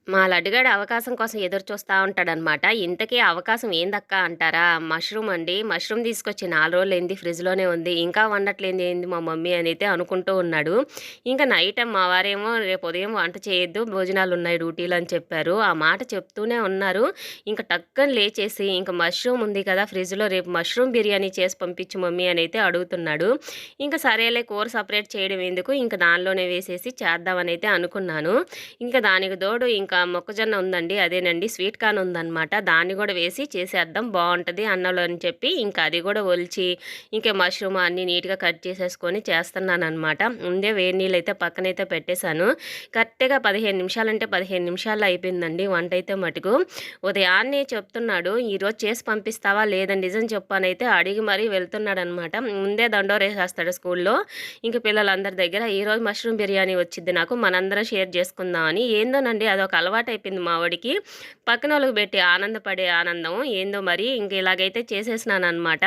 మా లడ్డుగాడు అవకాశం కోసం ఎదురు చూస్తా ఉంటాడనమాట. ఇంతకీ అవకాశం ఏందక్కా అంటారా? మష్రూమ్ అండి. మష్రూమ్ తీసుకొచ్చి 4 రోజులైంది ఫ్రిడ్జ్‌లోనే ఉంది. ఇంకా వండట్లేంది ఏంది మా మమ్మీ అనైతే అనుకుంటూ ఉన్నాడు. ఇంకా నైట్ మా వారేమో రేపు ఉదయం వంట చేయొద్దు భోజనాలున్నాయి డ్యూటీలో అని చెప్పారు. ఆ మాట చెప్తూనే ఉన్నారు. ఇంక టక్కన లేచేసి ఇంక మష్రూమ్ ఉంది కదా ఫ్రిడ్జ్‌లో రేపు మష్రూమ్ బిర్యానీ చేసి పంపించు మమ్మీ అనైతే అడుగుతున్నాడు. ఇంక సరేలే కూర సెపరేట్ చేయడం ఎందుకు ఇంక దానిలోనే వేసేసి చేద్దామనైతే అనుకున్నాను. ఇంకా దానికి తోడు ఇంకా మొక్కజొన్న ఉందండి. అదేనండి స్వీట్ కార్న్ ఉందనమాట. దాన్ని గూడా వేసి చేసేద్దాం బావుంటది అన్నంలో అని చెప్పి ఇంకా అది గూడా ఒలిచి, ఇంకా మష్రూమ్ అన్నీ నీట్‌గా కట్ చేసేసుకొని చేస్తున్నాననమాట. ముందే వేడి నీళ్ళైతే పక్కనైతే పెట్టేశాను. కరెక్ట్‌గా 15 నిమిషాలంటే 15 నిమిషాల్లో అయిపోయిందండి వంటైతే మటుకు. ఉదయాన్నే చెప్తున్నాడు, "ఈరోజు చేసి పంపిస్తావా? లేదా నిజం చెప్పు" అనైతే అడిగి మరీ వెళ్తున్నాడనమాట. ముందే దండోరేసేస్తాడు స్కూల్లో. ఇంక పిల్లలందరి దగ్గర ఈరోజు మష్రూమ్ బిర్యానీ వచ్చిద్ది నాకు మనందరం షేర్ చేసుకుందాం అని. ఏందోనండి అదొక అలవాటయిపోయింది మా వోడికి. పక్కనోళ్ళకి పెట్టి ఆనందపడే ఆనందం ఏందో మరి ఇంక ఇలాగైతే చేసేసినాననమాట.